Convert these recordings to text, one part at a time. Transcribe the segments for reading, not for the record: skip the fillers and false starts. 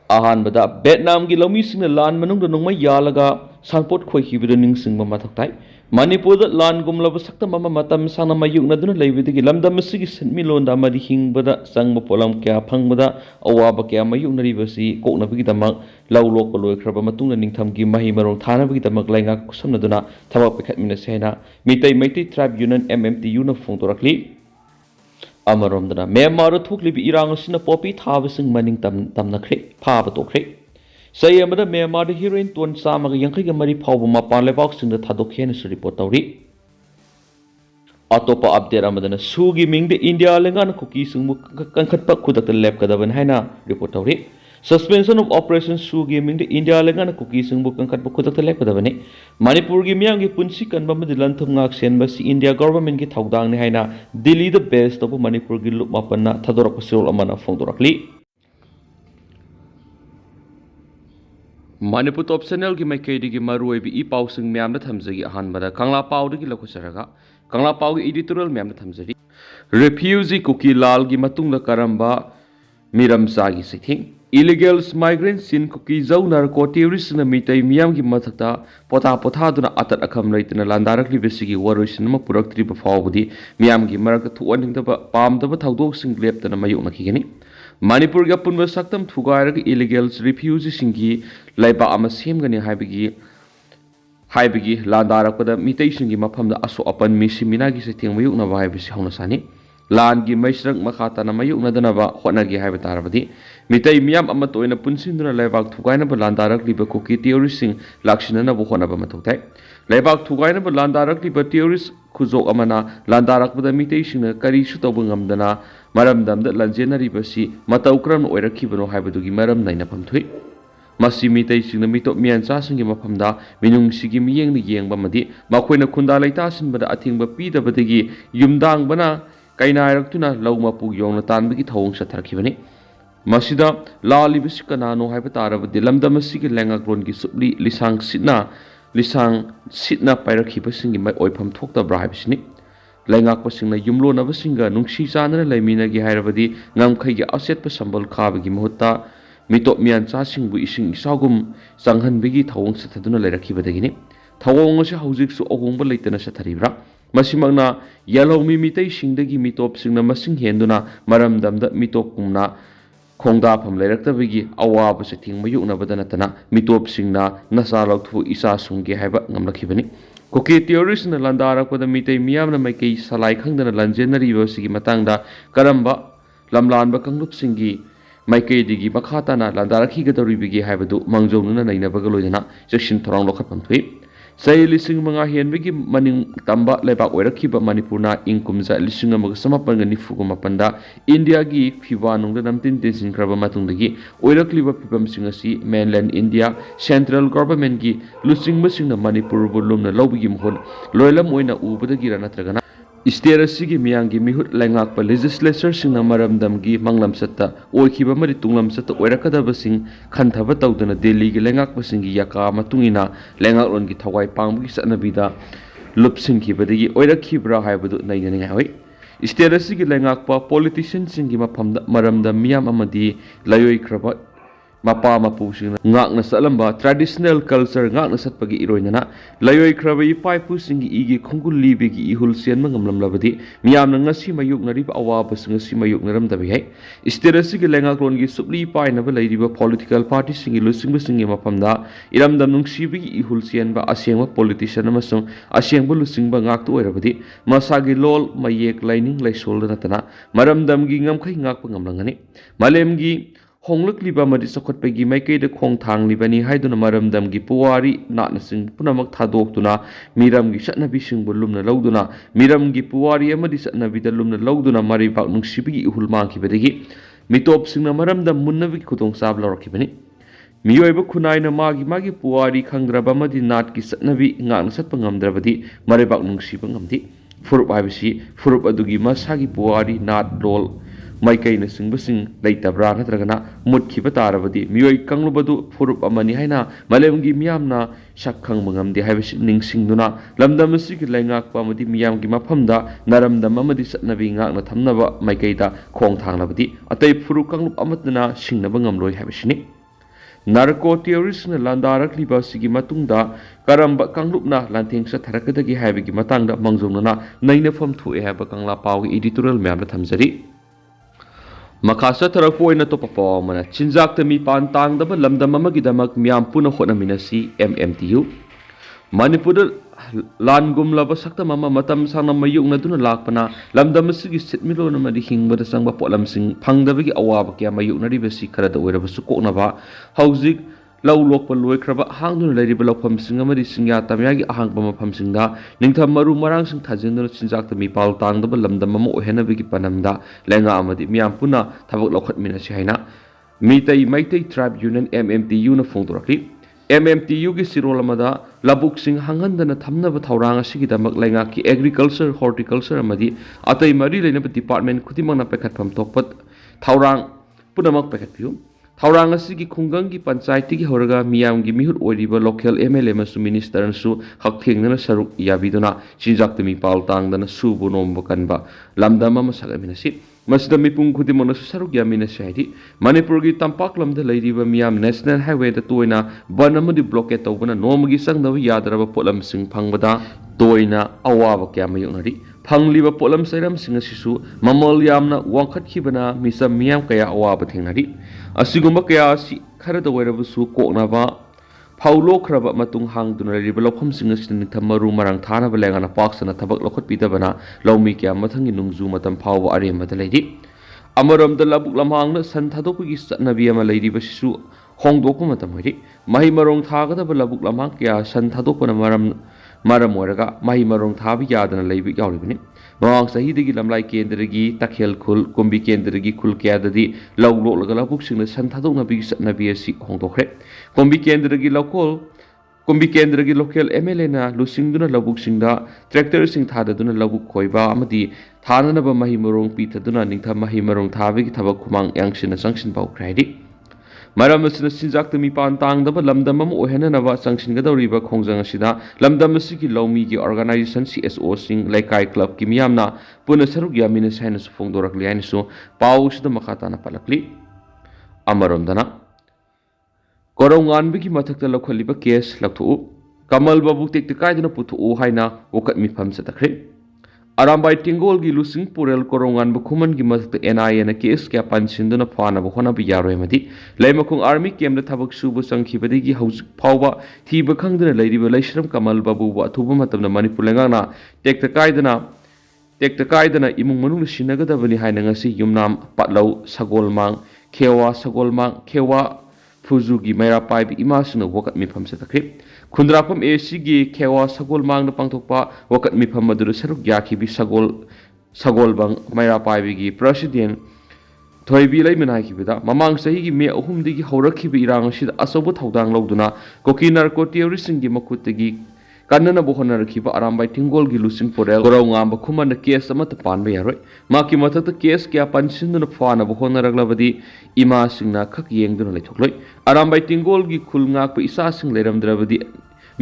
अहानबदा Vietnam की लौमी सिंह लान मनुंग नोंग यालगा सानपोट खोखिबद निंगसिंग मथक्ताई मणिपुर लान गुमलब सक्तम मतम साना मयुगनदुना लेबिदगी लमदम सिगी सन्मिलोंदा अमदि हिंगबदा संग पोलम क्या फंगबदा अवाब क्या मयुगनरिबसी कोकनबगिदमक लौ लोक लोयख्रब मतुंग निंगथमगी महि मरों थानबगिदमक लाइंगा कुसमनदुना थबक पेखतमिनसेना मितै मैतै ट्राइब यूनियन MMTU न फोंदोरखली अमरोमदना म्यांमार थोखलिबि इरांग असिना Poppy थाबसिंग मनिंग तमनाखरे phaba tokhre say amada Myanmar heroin ton samaga yankai mari phawba mapan lebak singda thadokhen su report tawri atopa update amadana sugi mingde India lengan Kuki singmu kankhatpa khudak lab kadaban haina report tawri suspension of operation sugi mingde India lengan Kuki singmu kankhatpa khudak lab kadabane Manipur gi miyang gi punsi kanba madi lanthum ngak sen basi India government gi thaudang ne haina Delhi the best of Manipur gi lup mapanna thadorak pasirol amana phongdorakli Manipur top channel की मैकेडी की मरुए भी ई पाव सिंग ma'am थमजगी अहानबदा कंगला पाव की लखुसरगा कंगला पाव की editorial ma'am थमजरी refugee cookie लाल की मतुंग करंबा मिरम सागी सिथिंग illegals migrants इन cookie जौ narco terrorist न मितै मियाम की मथक्ता पोथा पोथा दुना अतत अखम लैतना लांदारकली बेसिगी वरोइसन म पुरक्त्रि बफावबदी मियाम की मरक थुअनिंगदब पामदब थाउदोक सिंग लेपतना मयुनखिगनी Manipur ga punba saktam thugairag illegals refugees singi laiba ama semgani haibigi landarakpada mitei singi mafamda aso apan misimina gi sething mayuk na vai bisi hona sani lan gi maisrang makhata na mayuk na dana ba khona gi haiba tarabadi mitei miyam ama toina punsinduna laibak thugaina ba landarak liba Kuki terrorist sing lakshina na bo khona ba mathutai laibak thugaina ba landarak liba terrorist khuzok amana landarak bada mitei singna kari su tawbungam dana maramdamda lanjenaribasi mataukram oirakhibano haibadugi maram naina phamthui masi mitei singna mitop miancha singi mafamda minung sigi miyeng ni yengba madi makoina khunda laita sinbada athingba pidabadagi yumdang bana kainairak-tuna lawmapu yongna tanbagi thawong satharkhibani masida lalibisi kanano haiba tarabadi lamdam asigi lengakron gi subli lisang sitna pairakhiba singi mai oipham thoktabra haibisini laingakpasingna yumlonabasingga nungsi chanana laiminagi hairabadi ngamkhaiga asetpa sambal khabagi mahutta mitop miancha singbu ising isagum changhanbigi thawong sathaduna lairakhibadagini thawong ase haujiksu ahongba leitana satharibra masimagna yalomi mitei singdagi mitop singna masing henduna maramdamda mitop kumna khongda pham lairaktabigi awaba se thing mayukna badana tana mitop singna nasa lauthu isa sungge haiba ngamlakhibani Kuki terrorist na landarakpada mitei miyamna maikei salai khangdana lanjenariba sigi matangda karamba lamlanba kanglup singi maikei digi makhatana landarakhi gadoribigi haibadu mangjongna nainabaga loidana section thorang lokhapham thui sai lising manga henbigi maning tamba lebak oirakhiba Manipurna ingkumja lising amaga samapanga nifuguma panda India gi phiba nungda namtin tensin kraba matungdagi oirakliba phibam singasi mainland India central government gi lusing masingna Manipur bulumna lobigi mohon loilam oina ubadagi ranatragana State asigi miyangi mihut laingakpa legislature singna maramdamgi manglam satta oikhiba mari tunglam satta oirakadaba sing khanthaba tawdana Delhi gi laingakpa singi yaka matungina laingaklon gi thawai pangbugi sanabida lupsingkhibadagi oirakhibra haibadu nainani hoi State asigi laingakpa politician singi mafamda maramda miyam amadi layoikraba mapa mapu singna ngakna salamba traditional culture ngakna satpagi iroinana layoi khrabai paipu singi igi khungul libigi ihul sian mangamlam labadi miyamna ngasi mayuk narib awaba ngasi mayuk naram dabi hai isterasi gi lengaklon gi supli paina ba lairiba political party singi lusingba singi mapamda iramdam nungsibi ihul sian ba asengba politician amasung asengba lusingba ngaktu oirabadi masagi lol mayek lining laisol natana maramdam gi ngamkhai ngakpa ngamlangani malemgi honglakliba madi sakotpagi maikei khong thanglibani haiduna maramdamgi puwari natnasing punamak thadoktuna miramgi satnabi singbu lumna lawduna miramgi puwari amadi satnabi da lumna lawduna maribak nungsibigi ihul mangkhibadagi mitop singna maramdam munnabi khutong sab lawrakhibani miyoiba khunaina magi puwari khangraba amadi natki satnabi ngakna satpa ngamdrabadi maribak nungsiba ngamdi furup haibisi furup adugi masagi puwari nat lol Maikai na singbasing laitabra natragana mutkhiba tarabadi miyoi kanglubadu furup amani haina malemgi miyamna shakhang mangamdi haibisi ningsingduna lamdam asigi laingakpa amadi miyamgi mafamda naramdam amadi satnabi ngakna thamnaba maikaida khong thanglabadi atai furup kanglup amatna singnaba ngamloi haibisini narco ꯇꯦꯔꯣꯔꯤꯁꯅ ꯂꯥꯟꯗꯥꯔꯛꯂꯤꯕ ꯑꯁꯤꯒꯤ ꯃꯇꯨꯡꯗ ꯀꯔꯝꯕ ꯀꯥꯡꯂꯨꯞꯅ ꯂꯥꯟꯊꯦꯡ ꯆꯠꯊꯔꯛꯀꯗꯒꯦ ꯍꯥꯏꯕꯒꯤ ꯃꯇꯥꯡꯗ ꯃꯥꯡꯖꯧꯅꯅ ꯅꯩꯅꯐꯝ ꯊꯣꯛꯑꯦ ꯍꯥꯏꯕ ꯀꯪꯂꯥ ꯄꯥꯎꯒꯤ editorial ꯃꯌꯥꯝꯗ ꯊꯝꯖꯔꯤ ꯃꯈꯥ ꯆꯠꯊꯔꯛꯄ ꯑꯣꯏꯅ ꯑꯇꯣꯞꯄ ꯄꯥꯎ ꯑꯃꯅ ꯆꯤꯟꯖꯥꯛꯇ ꯃꯤꯄꯥꯟ ꯇꯥꯡꯗꯕ ꯂꯝꯗꯝ ꯑꯃꯒꯤꯗꯃꯛ ꯃꯤꯌꯥꯝ ꯄꯨꯟꯅ ꯍꯣꯠꯅꯃꯤꯟꯅꯁꯤ MMTU ꯃꯅꯤꯄꯨꯔꯗ ꯂꯥꯟꯒꯨꯝꯂꯕ ꯁꯛꯇꯝ ꯑꯃ ꯃꯇꯝ ꯁꯥꯡꯅ ꯃꯥꯌꯣꯛꯅꯗꯨꯅ ꯂꯥꯛꯄꯅ ꯂꯝꯗꯝ ꯑꯁꯤꯒꯤ ꯁꯤꯟꯃꯤꯠꯂꯣꯟ ꯑꯃꯗꯤ ꯍꯤꯡꯕꯗ ꯆꯪꯕ ꯄꯣꯠꯂꯝꯁꯤꯡ ꯐꯪꯗꯕꯒꯤ ꯑꯋꯥꯕ ꯀꯌꯥ ꯃꯥꯌꯣꯛꯅꯔꯤꯕꯁꯤ ꯈꯔꯗ ꯑꯣꯏꯔꯕꯁꯨ ꯀꯣꯛꯅꯕ ꯍꯧꯖꯤꯛ ꯂꯧ ꯂꯣꯛꯄ ꯂꯣꯏꯈ꯭ꯔꯕ ꯍꯥꯡꯗꯨꯅ ꯂꯩꯔꯤꯕ ꯂꯧꯐꯝꯁꯤꯡ ꯑꯃꯗꯤ ꯆꯤꯡꯌꯥ ꯇꯝꯌꯥꯒꯤ ꯑꯍꯥꯡꯕ ꯃꯐꯝꯁꯤꯡꯗ ꯅꯤꯡꯊꯝ ꯃꯔꯨ ꯃꯔꯥꯡꯁꯤꯡ ꯊꯥꯖꯤꯟꯗꯨꯅ ꯆꯤꯟꯖꯥꯛꯇ ꯃꯤꯄꯥꯜ ꯇꯥꯡꯗꯕ ꯂꯝꯗꯝ ꯑꯃ ꯑꯣꯏꯍꯟꯅꯕꯒꯤ ꯄꯥꯟꯗꯝꯗ ꯂꯩꯉꯥꯛ ꯑꯃꯗꯤ ꯃꯤꯌꯥꯝ ꯄꯨꯟꯅ ꯊꯕꯛ ꯂꯧꯈꯠꯃꯤꯟꯅꯁꯤ ꯍꯥꯏꯅ ꯃꯩꯇꯩ ꯇ꯭ꯔꯥꯏꯕ ꯌꯨꯅꯤꯌꯟ MMTUꯅ ꯐꯣꯡꯗꯣꯔꯛꯂꯤ MMTUꯒꯤ ꯆꯤꯔꯣꯜ ꯑꯃꯗ ꯂꯧꯕꯨꯛꯁꯤꯡ ꯍꯥꯡꯍꯟꯗꯅ ꯊꯝꯅꯕ ꯊꯧꯔꯥꯡ ꯑꯁꯤꯒꯤꯗꯃꯛ ꯂꯩꯉꯥꯛꯀꯤ ꯑꯦꯒ꯭ꯔꯤꯀꯜꯆꯔ ꯍꯣꯔꯇꯤꯀꯜꯆꯔ ꯑꯃꯗꯤ ꯑꯇꯩ ꯃꯔꯤ ꯂꯩꯅꯕ ꯗꯤꯄꯥꯔꯠꯃꯦꯟ ꯈꯨꯗꯤꯡꯃꯛꯅ ꯄꯥꯏꯈꯠꯐꯝ ꯊꯣꯛꯄ ꯊꯧꯔꯥꯡ ꯄꯨꯝꯅꯃꯛ ꯄꯥꯏꯈꯠꯄꯤꯌꯨ ꯊꯧꯔꯥꯡ ꯑꯁꯤꯒꯤ ꯈꯨꯡꯒꯪꯒꯤ ꯄꯟꯆꯥꯌꯠꯇꯒꯤ ꯍꯧꯔꯒ ꯃꯤꯌꯥꯝꯒꯤ ꯃꯤꯍꯨꯠ ꯑꯣꯏꯔꯤꯕ ꯂꯣꯀꯦꯜ MLA ꯑꯃꯁꯨꯡ ꯃꯤꯅꯤꯁꯇꯔꯅꯁꯨ ꯍꯛꯊꯦꯡꯅꯅ ꯁꯔꯨꯛ ꯌꯥꯕꯤꯗꯨꯅ ꯆꯤꯟꯖꯥꯛꯇ ꯃꯤꯄꯥꯜ ꯇꯥꯡꯗꯅ ꯁꯨꯕ ꯅꯣꯝꯕ ꯀꯟꯕ ꯂꯝꯗꯝ ꯑꯃ ꯁꯥꯒꯠꯃꯤꯟꯅꯁꯤ ꯃꯁꯤꯗ ꯃꯤꯄꯨꯝ ꯈꯨꯗꯤꯡꯃꯛꯅꯁꯨ ꯁꯔꯨꯛ ꯌꯥꯃꯤꯟꯅꯁꯤ ꯍꯥꯏꯗꯤ ꯃꯅꯤꯄꯨꯔꯒꯤ ꯇꯝꯄꯥꯛꯂꯝꯗ ꯂꯩꯔꯤꯕ ꯃꯤꯌꯥꯝ ꯅꯦꯁꯅꯦꯜ ꯍꯥꯏꯋꯦꯗ ꯇꯣꯏꯅ ꯕꯟ ꯑꯃꯗꯤ ꯕ꯭ꯂꯣꯀꯦꯠ ꯇꯧꯕꯅ ꯅꯣꯡꯃꯒꯤ ꯆꯪꯗꯕ ꯌꯥꯗ꯭ꯔꯕ ꯄꯣꯠꯂꯝꯁꯤꯡ ꯐꯪꯕꯗ ꯇꯣꯏꯅ ꯑꯋꯥꯕ ꯀꯌꯥ ꯃꯥꯌꯣꯛꯅꯔꯤ ꯐꯪꯂꯤꯕ ꯄꯣꯠꯂꯝ ꯆꯩꯔꯝꯁꯤꯡ ꯑꯁꯤꯁꯨ ꯃꯃꯜ ꯌꯥꯝꯅ ꯋꯥꯡꯈꯠꯈꯤꯕꯅ ꯃꯤꯆꯝ ꯃꯤꯌꯥꯝ ꯀꯌꯥ ꯑꯋꯥꯕ ꯊꯦꯡꯅꯔꯤ ꯑꯁꯤꯒꯨꯝꯕ ꯀꯌꯥ ꯑꯁꯤ ꯈꯔꯗ ꯑꯣꯏꯔꯕꯁꯨ ꯀꯣꯛꯅꯕ ꯐꯧ ꯂꯣꯛꯈ꯭ꯔꯕ ꯃꯇꯨꯡ ꯍꯥꯡꯗꯨꯅ ꯂꯩꯔꯤꯕ ꯂꯧꯐꯝꯁꯤꯡ ꯑꯁꯤꯗ ꯅꯤꯡꯊꯝ ꯃꯔꯨ ꯃꯔꯥꯡ ꯊꯥꯅꯕ ꯂꯩꯉꯥꯛꯅ ꯄꯥꯛꯁꯟꯅ ꯊꯕꯛ ꯂꯧꯈꯠꯄꯤꯗꯕꯅ ꯂꯧꯃꯤ ꯀꯌꯥ ꯃꯊꯪꯒꯤ ꯅꯣꯡꯖꯨ ꯃꯇꯝ ꯐꯥꯎꯕ ꯑꯔꯦꯝꯕꯗ ꯂꯩꯔꯤ ꯑꯃꯔꯣꯝꯗ ꯂꯧꯕꯨꯛ ꯂꯝꯍꯥꯡꯗ ꯁꯟ ꯊꯥꯗꯣꯛꯄꯒꯤ ꯆꯠꯅꯕꯤ ꯑꯃ ꯂꯩꯔꯤꯕꯁꯤꯁꯨ ꯍꯣꯡꯗꯣꯛꯄ ꯃꯇꯝ ꯑꯣꯏꯔꯤ ꯃꯍꯩ ꯃꯔꯣꯡ ꯊꯥꯒꯗꯕ ꯂꯧꯕꯨꯛ ꯂꯝꯍꯥꯡ ꯀꯌꯥ ꯁꯟ ꯊꯥꯗꯣꯛꯄꯅ ꯃꯔꯝ ꯑꯣꯏꯔꯒ ꯃꯍꯩ ꯃꯔꯣꯡ ꯊꯥꯕ ꯌꯥꯗꯅ ꯂꯩꯕ ꯌꯥꯎꯔꯤꯕꯅꯤ ꯃꯃꯥꯡ ꯆꯍꯤꯗꯒꯤ ꯂꯝꯂꯥꯏ ꯀꯦꯟꯗ꯭ꯔꯒꯤ ꯇꯈꯦꯜ ꯈꯨꯜ ꯀꯨꯝꯕꯤ ꯀꯦꯟꯗ꯭ꯔꯒꯤ ꯈꯨꯜ ꯀꯌꯥꯗꯗꯤ ꯂꯧ ꯂꯣꯛꯂꯒ ꯂꯧꯕꯨꯛꯁꯤꯡꯗ ꯁꯟ ꯊꯥꯗꯣꯛꯅꯕꯒꯤ ꯆꯠꯅꯕꯤ ꯑꯁꯤ ꯍꯣꯡꯗꯣꯛꯈ꯭ꯔꯦ ꯀꯨꯝꯕꯤ ꯀꯦꯟꯗ꯭ꯔꯒꯤ ꯂꯣꯀꯦꯜ MLAꯅ ꯂꯨꯆꯤꯡꯗꯨꯅ ꯂꯧꯕꯨꯛꯁꯤꯡꯗ ꯇ꯭ꯔꯦꯛꯇꯔꯁꯤꯡ ꯊꯥꯗꯗꯨꯅ ꯂꯧꯕꯨꯛ ꯈꯣꯏꯕ ꯑꯃꯗꯤ ꯊꯥꯅꯅꯕ ꯃꯍꯩ ꯃꯔꯣꯡ ꯄꯤꯊꯗꯨꯅ ꯅꯤꯡꯊꯝ ꯃꯍꯩ ꯃꯔꯣꯡ ꯊꯥꯕꯒꯤ ꯊꯕꯛ ꯈꯨꯃꯥꯡ ꯌꯥꯡꯁꯤꯟꯅ ꯆꯪꯁꯤꯟꯕ ꯍꯧꯈ꯭ꯔꯦ ꯍꯥꯏꯔꯤ ꯃꯔꯝ ꯑꯁꯤꯅ ꯆꯤꯟꯖꯥꯛꯇ ꯃꯤꯄꯥꯟ ꯇꯥꯡꯗꯕ ꯂꯝꯗꯝ ꯑꯃ ꯑꯣꯏꯍꯟꯅꯅꯕ ꯆꯪꯁꯤꯟꯒꯗꯧꯔꯤꯕ ꯈꯣꯡꯖꯪ ꯑꯁꯤꯗ ꯂꯝꯗꯝ ꯑꯁꯤꯒꯤ ꯂꯧꯃꯤꯒꯤ ꯑꯣꯔꯒꯅꯥꯏꯖꯦꯁꯟ CSOꯁꯤꯡ ꯂꯩꯀꯥꯏ ꯀ꯭ꯂꯕꯀꯤ ꯃꯤꯌꯥꯝꯅ ꯄꯨꯟꯅ ꯁꯔꯨꯛ ꯌꯥꯃꯤꯟꯅꯁꯤ ꯍꯥꯏꯅꯁꯨ ꯐꯣꯡꯗꯣꯔꯛꯂꯤ ꯍꯥꯏꯅꯁꯨ ꯄꯥꯎ ꯑꯁꯤꯗ ꯃꯈꯥ ꯇꯥꯅ ꯄꯜꯂꯛꯂꯤ ꯑꯃꯔꯣꯝꯗꯅ ꯀꯣꯔꯧ ꯉꯥꯟꯕꯒꯤ ꯃꯊꯛꯇ ꯂꯧꯈꯠꯂꯤꯕ ꯀꯦꯁ ꯂꯧꯊꯣꯛꯎ ꯀꯃꯜꯕꯕꯨ ꯇꯦꯛꯇ ꯀꯥꯏꯗꯅ ꯄꯨꯊꯣꯛꯎ ꯍꯥꯏꯅ ꯋꯥꯀꯠ ꯃꯤꯐꯝ ꯆꯠꯊꯈ꯭ꯔꯦ ꯑꯔꯥꯝꯕꯥꯏ ꯇꯦꯡꯒꯣꯜꯒꯤ ꯂꯨꯆꯤꯡ ꯄꯨꯔꯦꯜ ꯀꯣꯔꯧ ꯉꯥꯟꯕ ꯈꯨꯃꯟꯒꯤ ꯃꯊꯛꯇ NIAꯅ ꯀꯦꯁ ꯀꯌꯥ ꯄꯟꯁꯤꯟꯗꯨꯅ ꯐꯥꯅꯕ ꯍꯣꯠꯅꯕ ꯌꯥꯔꯣꯏ ꯑꯃꯗꯤ ꯂꯩꯃꯈꯣꯡ ꯑꯥꯔꯃꯤ ꯀꯦꯝꯞꯇ ꯊꯕꯛ ꯁꯨꯕ ꯆꯪꯈꯤꯕꯗꯒꯤ ꯍꯧꯖꯤꯛ ꯐꯥꯎꯕ ꯊꯤꯕ ꯈꯪꯗꯅ ꯂꯩꯔꯤꯕ ꯂꯩꯁ꯭ꯔꯝ ꯀꯃꯜ ꯕꯥꯕꯨꯕꯨ ꯑꯊꯨꯕ ꯃꯇꯝꯗ ꯃꯅꯤꯄꯨꯔ ꯂꯩꯉꯥꯛꯅ ꯇꯦꯛꯇ ꯀꯥꯏꯗꯅ ꯏꯃꯨꯡ ꯃꯅꯨꯡꯗ ꯁꯤꯟꯅꯒꯗꯕꯅꯤ ꯍꯥꯏꯅ ꯉꯁꯤ ꯌꯨꯝꯅꯥꯝ ꯄꯥꯠꯂꯧ ꯁꯒꯣꯜꯃꯥꯡ ꯈꯦꯋꯥ ꯐꯨꯖꯨꯒꯤ ꯃꯩꯔꯥ ꯄꯥꯏꯕꯤ ꯏꯃꯥꯁꯤꯡꯅ ꯋꯥꯀꯠ ꯃꯤꯐꯝ ꯆꯠꯊꯈ꯭ꯔꯦ ꯈꯨꯟꯗ꯭ꯔꯥꯛꯄꯝ ACꯒꯤ ꯈꯦꯋꯥ ꯁꯒꯣꯜꯃꯥꯡꯗ ꯄꯥꯡꯊꯣꯛꯄ ꯋꯥꯀꯠ ꯃꯤꯐꯝ ꯑꯗꯨꯗ ꯁꯔꯨꯛ ꯌꯥꯈꯤꯕꯤ ꯁꯒꯣꯜꯕꯪ ꯃꯩꯔꯥ ꯄꯥꯏꯕꯤꯒꯤ ꯄ꯭ꯔꯁꯤꯗꯦꯟ ꯊꯣꯏꯕꯤ ꯂꯩꯃꯅ ꯍꯥꯏꯈꯤꯕꯗ ꯃꯃꯥꯡ ꯆꯍꯤꯒꯤ ꯃꯦ 3ꯗꯒꯤ ꯍꯧꯔꯛꯈꯤꯕ ꯏꯔꯥꯡ ꯑꯁꯤꯗ ꯑꯆꯧꯕ ꯊꯧꯗꯥꯡ ꯂꯧꯗꯨꯅ ꯀꯣꯀꯤ ꯅꯥꯔꯀꯣ ꯇꯦꯔꯣꯔꯤꯁꯁꯤꯡꯒꯤ ꯃꯈꯨꯠꯇꯒꯤ ꯀꯟꯅꯅꯕ ꯍꯣꯠꯅꯔꯛꯈꯤꯕ ꯑꯔꯥꯝꯕꯥꯏ ꯇꯦꯡꯒꯣꯜꯒꯤ ꯂꯨꯆꯤꯡ ꯄꯨꯔꯦꯜ ꯀꯣꯔꯧ ꯉꯥꯟꯕ ꯈꯨꯃꯟꯅ ꯀꯦꯁ ꯑꯃꯠꯇ ꯄꯥꯟꯕ ꯌꯥꯔꯣꯏ ꯃꯍꯥꯛꯀꯤ ꯃꯊꯛꯇ ꯀꯦꯁ ꯀꯌꯥ ꯄꯟꯁꯤꯟꯗꯨꯅ ꯐꯥꯅꯕ ꯍꯣꯠꯅꯔꯛꯂꯕꯗꯤ ꯏꯃꯥꯁꯤꯡꯅ ꯈꯛ ꯌꯦꯡꯗꯨꯅ ꯂꯩꯊꯣꯛꯂꯣꯏ ꯑꯔꯥꯝꯕꯥꯏ ꯇꯦꯡꯒꯣꯜꯒꯤ ꯈꯨꯜ ꯉꯥꯛꯄ ꯏꯆꯥꯁꯤꯡ ꯂꯩꯔꯝꯗ꯭ꯔꯕꯗꯤ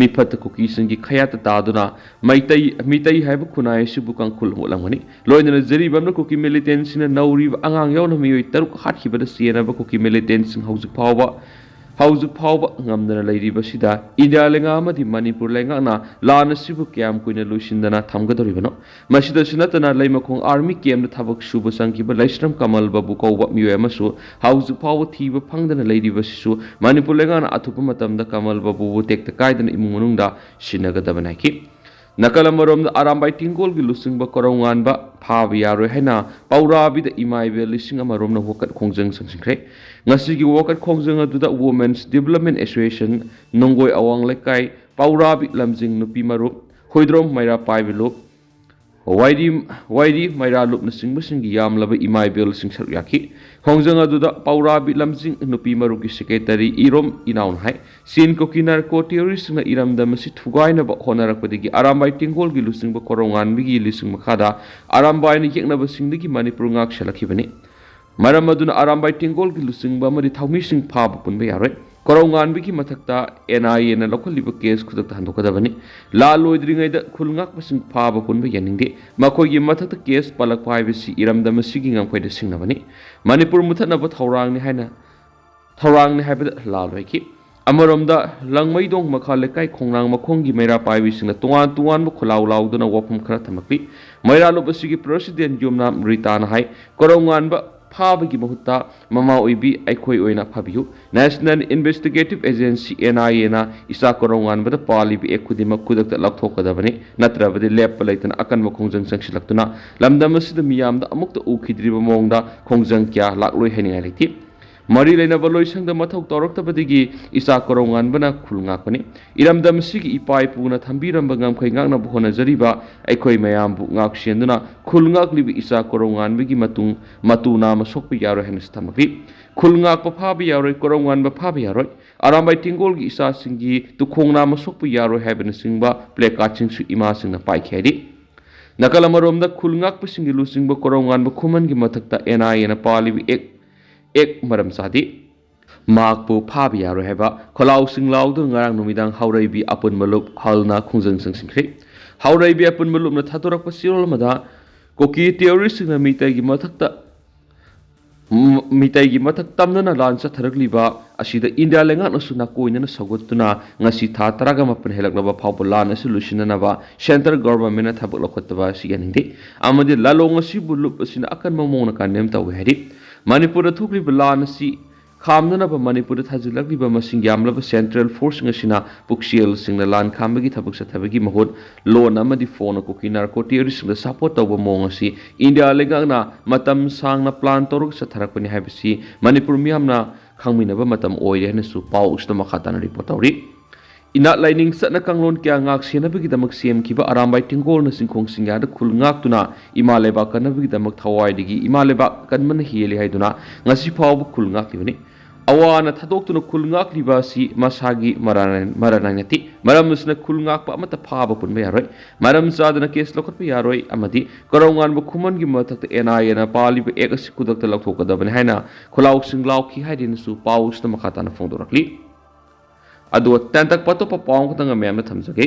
ꯃꯤꯐꯠꯇ ꯀꯨꯀꯤꯁꯤꯡꯒꯤ ꯈꯌꯥꯠꯇ ꯇꯥꯗꯨꯅ ꯃꯤꯇꯩ ꯍꯥꯏꯕ ꯈꯨꯟꯅꯥꯏ ꯑꯁꯤꯕꯨ ꯀꯥꯡꯈꯨꯜ ꯍꯣꯠꯂꯝꯒꯅꯤ ꯂꯣꯏꯅꯅ ꯖꯔꯤꯕꯝꯅ ꯀꯨꯀꯤ ꯃꯤꯂꯤꯇꯦꯟꯁꯤꯡꯅ ꯅꯧꯔꯤꯕ ꯑꯉꯥꯡ ꯌꯥꯎꯅ ꯃꯤꯑꯣꯏ 6 ꯍꯥꯠꯈꯤꯕꯗ ꯆꯦꯟꯅꯕ ꯀꯨꯀꯤ ꯃꯤꯂꯤꯇꯦꯟꯁꯤꯡ ꯍꯧꯖꯤꯛ ꯐꯥꯎꯕ ꯉꯝꯗꯅ ꯂꯩꯔꯤꯕꯁꯤꯗ ꯏꯟꯗꯤꯌꯥ ꯂꯩꯉꯥꯛ ꯑꯃꯗꯤ ꯃꯅꯤꯄꯨꯔ ꯂꯩꯉꯥꯛꯅ ꯂꯥꯟ ꯑꯁꯤꯕꯨ ꯀꯌꯥꯝ ꯀꯨꯏꯅ ꯂꯣꯏꯁꯤꯟꯗꯅ ꯊꯝꯒꯗꯧꯔꯤꯕꯅꯣ ꯃꯁꯤꯗꯁꯨ ꯅꯠꯇꯅ ꯂꯩꯃꯈꯣꯡ ꯑꯥꯔꯃꯤ ꯀꯦꯝꯞꯇ ꯊꯕꯛ ꯁꯨꯕ ꯆꯪꯈꯤꯕ ꯂꯩꯁ꯭ꯔꯝ ꯀꯃꯜ ꯕꯥꯕꯨ ꯀꯧꯕ ꯃꯤꯑꯣꯏ ꯑꯃꯁꯨ ꯍꯧꯖꯤꯛ ꯐꯥꯎꯕ ꯊꯤꯕ ꯐꯪꯗꯅ ꯂꯩꯔꯤꯕꯁꯤꯁꯨ ꯃꯅꯤꯄꯨꯔ ꯂꯩꯉꯥꯛꯅ ꯑꯊꯨꯕ ꯃꯇꯝꯗ ꯀꯃꯜ ꯕꯥꯕꯨꯕꯨ ꯇꯦꯛꯇ ꯀꯥꯏꯗꯅ ꯏꯃꯨꯡ ꯃꯅꯨꯡꯗ ꯁꯤꯟꯅꯒꯗꯕꯅꯤ ꯍꯥꯏꯈꯤ ꯅꯥꯀꯜ ꯑꯃꯔꯣꯝꯗ ꯑꯔꯥꯝꯕꯥꯏ ꯇꯦꯡꯒꯣꯜꯒꯤ ꯂꯨꯆꯤꯡꯕ ꯀꯣꯔꯧ ꯉꯥꯟꯕ ꯐꯥꯕ ꯌꯥꯔꯣꯏ ꯍꯥꯏꯅ ꯄꯥꯎꯔꯥꯕꯤꯗ ꯏꯃꯥꯏꯕꯦꯜ 100,000ꯔꯣꯝꯅ ꯋꯥꯀꯠ ꯈꯣꯡꯖꯪ ꯆꯪꯁꯤꯟꯈ꯭ꯔꯦ ꯉꯁꯤꯒꯤ ꯋꯥꯀꯠ ꯈꯣꯡꯖꯪ ꯑꯗꯨꯗ ꯋꯨꯃꯦꯟꯁ ꯗꯤꯕꯦꯂꯞꯃꯦꯟ ꯑꯦꯁꯣꯁꯤꯌꯦꯁꯟ ꯅꯣꯡꯒꯣꯏ ꯑꯋꯥꯡ ꯂꯩꯀꯥꯏ ꯄꯥꯎꯔꯥꯕꯤ ꯂꯝꯖꯤꯡ ꯅꯨꯄꯤ ꯃꯔꯨꯞ ꯍꯨꯏꯗ꯭ꯔꯣꯝ ꯃꯩꯔꯥ ꯄꯥꯏꯕꯤ ꯂꯨꯞ ꯋꯥꯏꯔꯤ ꯃꯩꯔꯥ ꯂꯨꯞꯅꯆꯤꯡꯕꯁꯤꯡꯒꯤ ꯌꯥꯝꯂꯕ ꯏꯃꯥꯏꯕꯦꯜꯁꯤꯡ ꯁꯔꯨꯛ ꯌꯥꯈꯤ ꯈꯣꯡꯖꯪ ꯑꯗꯨꯗ ꯄꯥꯎꯔꯥꯕꯤ ꯂꯝꯖꯤꯡ ꯅꯨꯄꯤ ꯃꯔꯨꯞꯀꯤ ꯁꯦꯀ꯭ꯔꯦꯇꯔꯤ ꯏꯔꯣꯝ ꯏꯅꯥꯎꯅ ꯍꯥꯏ ꯆꯤꯟ ꯀꯣꯀꯤ ꯅꯥꯔꯀꯣ ꯇꯦꯔꯣꯔꯤꯁꯁꯤꯡꯅ ꯏꯔꯝꯗꯝ ꯑꯁꯤ ꯊꯨꯒꯥꯏꯅꯕ ꯍꯣꯠꯅꯔꯛꯄꯗꯒꯤ ꯑꯔꯥꯝꯕꯥꯏ ꯇꯦꯡꯒꯣꯜꯒꯤ ꯂꯨꯆꯤꯡꯕ ꯀꯣꯔꯧ ꯉꯥꯟꯕꯒꯤ ꯂꯤꯁꯤꯡ ꯃꯈꯥꯗ ꯑꯔꯥꯝꯕꯥꯏꯅ ꯌꯦꯛꯅꯕꯁꯤꯡꯗꯒꯤ ꯃꯅꯤꯄꯨꯔ ꯉꯥꯛ ꯁꯦꯜꯂꯛꯈꯤꯕꯅꯤ ꯃꯔꯝ ꯑꯗꯨꯅ ꯑꯔꯥꯝꯕꯥꯏ ꯇꯦꯡꯒꯣꯜꯒꯤ ꯂꯨꯆꯤꯡꯕ ꯑꯃꯗꯤ ꯊꯧꯃꯤꯁꯤꯡ ꯐꯥꯕ ꯄꯨꯟꯕ ꯌꯥꯔꯣꯏ ꯀꯣꯔꯧ ꯉꯥꯟꯕꯒꯤ ꯃꯊꯛꯇ NIAꯅ ꯂꯧꯈꯠꯂꯤꯕ ꯀꯦꯁ ꯈꯨꯗꯛꯇ ꯍꯟꯗꯣꯛꯀꯗꯕꯅꯤ ꯂꯥꯜ ꯂꯣꯏꯗ꯭ꯔꯤꯉꯩꯗ ꯈꯨꯜ ꯉꯥꯛꯄꯁꯤꯡ ꯐꯥꯕ ꯄꯨꯟꯕ ꯌꯥꯅꯤꯡꯗꯦ ꯃꯈꯣꯏꯒꯤ ꯃꯊꯛꯇ ꯀꯦꯁ ꯄꯜꯂꯛꯄ ꯍꯥꯏꯕꯁꯤ ꯏꯔꯝꯗꯝ ꯑꯁꯤꯒꯤ ꯉꯝꯈꯩꯗ ꯁꯤꯡꯅꯕꯅꯤ ꯃꯅꯤꯄꯨꯔ ꯃꯨꯊꯠꯅꯕ थौरांगने हाइबद लालवाइखि अमरोमदा लंगमैदोंग मखा लेकाई खोंगनांग मखोंगी मैरा पाइबिसिंगना तोंगान तोंगान खुलाव लाउदना वफम खरा थमक्ली मैरालुब असिगी प्रेसिडेंट युमनाम रिताना हाई कोरोंगानबा फाबगी महुत्ता ममा ओइबी अखोई ओइना फाबियु नेशनल इन्वेस्टिगेटिव एजेंसी एनआईए ना इसा कोरोंगानबदा पालिबी एखुदिमा खुदकता लखथोकदबनी नत्रबदि लेप लैतना अकन मखोंजंग संगसिलक्तुना लमदम असिदा मियामदा अमुक्ता उखिद्रिबा मोंगदा खोंजंग क्या लाक्लोइ हैनिंगाइ लेति मरी लेनब लोइसंग मथौ तौरक्तबदगी इसा कोरोंगानबना खुलंगाकनी इरमदम सिगी इपाई पुना थंबीरंब ngamkhai ngakna होनजरिबा अखोई मयामबु ngaksenदुना खुलंगाकलिबि इसा कोरोंगानबगी matuna masokpi yaro henis thamaki खुलंगाक फाबि यारोय कोरोंगानबा फाबि यारोय आरामबाई टिंगोलगी इसा सिंगी तुखोंगना masokpi यारो हैबन सिंगबा प्लेकार्ड सिंगसु इमा सिंगना पाइखेरि नकल अमरोमदा खुलंगाक पसिंगी लुसिंगबा कोरोंगानबा खुमनगी मथक्ता एनआईए ना पालिबि एक मरम सादी माकपु फाबि यारो हैबा खोलाव सिंगलाउदु ngarang नुमिदांग हाउराइबि अपुन मलुप हालना खुंजंग संसिंख्रि हाउराइबि अपुन मलुपना थादोरक सिरोल मदा कोकी टेरोरिस्टना मिताईगी मथक तमना लान चथरगलिबा असिदा इंडिया लेंगानसु नाकोइनना सगोत्तुना ngasi tha taraga mapan helaknaba phawpa lan asu lusinanaba central government थबक लखतबा सिगनिंदे आमदि लालोंग असिबु लुप असिना अकन ममोंगना कानेम तव हेरि मणिपुर थुकलिबा लान असि खामननबा मणिपुर थाजिलकलिबा मसिंग यामलबा सेंट्रल फोर्स ngasiना पुक्सियल सिंगना लान खामबगी थबक सथबगी महोद लोन अमदि फोन कोकी नार्को टेरोरिस्टना सपोर्ट तव मोंग असि इंडिया लेंगाना मतम सांगना प्लान तौरक सथरकपनि हाइबसि मणिपुर मियामना खांमिनबा मतम ओइरे हनसु पाउस्ता मखाताना रिपोर्ट तौरि इना लाइनिंग सतना कांगलोन क्या ngak senabagi damak semkiba arambai tingol na singkhong singyada khul ngaktuna ima leba kanabagi damak thawai digi ima leba kanman hieli haiduna ngasi phawbu khul ngaklibani awana thadoktuna khul ngakliba si masagi maranangati maramsna khul ngakpa amata phaba punba yaroi maram sadana kes lokatpa yaroi amadi korongan bu khuman gi mathakta NIA na paliba ekasi kudakta laktokadabani haina khulaw singlaw khi haidin su pausna makhatana phongdorakli अदो तंतक पतो पाउंग तंग ma'am थमजगे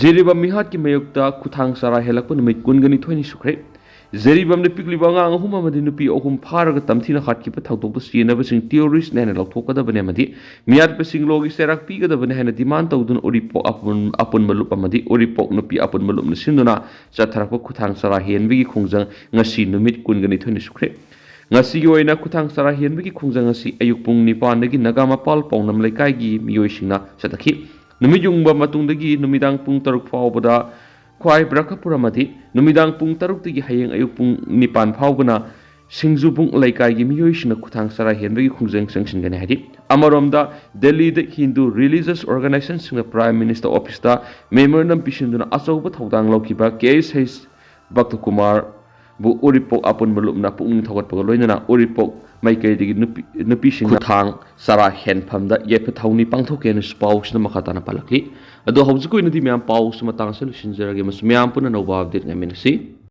जेरिबम मिहात की मयुक्ता खुथांग सारा हेलक नुमित कुनगनी थोइनि सुख्रे जेरिबम ने पिकलिबा ngang ahum amadi nupi ahum pharaga tamthina khatki pa thawtok pa sienaba sing terrorist nena laktokadabane amadi miat pa singlogi serak pigadabane hena demand tawdun oripo apun malup amadi oripo nupi apun malup na sinduna chatharakpa खुथांग सारा henbigi khongjang ngasi numit कुनगनी थोइनि सुख्रे ngasi yoina kuthang sara henbigi khongjang asi ayuk pung nipan dagi nagama pal pawnam laikai gi miyoisingna satakhi numijungba matungdagi numidang pung taruk phawbada khwai brakhapuramadi numidang pung taruk dagi hayeng ayuk pung nipan phawbana singju pung laikai gi miyoisingna kuthang sara henbigi khongjang sangsingani hadi amaromda delhi the hindu religious organization singna prime minister office da memorandum pisinduna achauba thodang lokiba KSH Bhakta Kumar bu uripok apun belum na pung thogat pagaloy na uripok mai kay digi nupi sing kuthang sara hen phamda ye phathawni pangthoken spaus na makata na palakli ado hawjukoi na di myam paus matang solution jarage mas myam puna no ba update ngamin si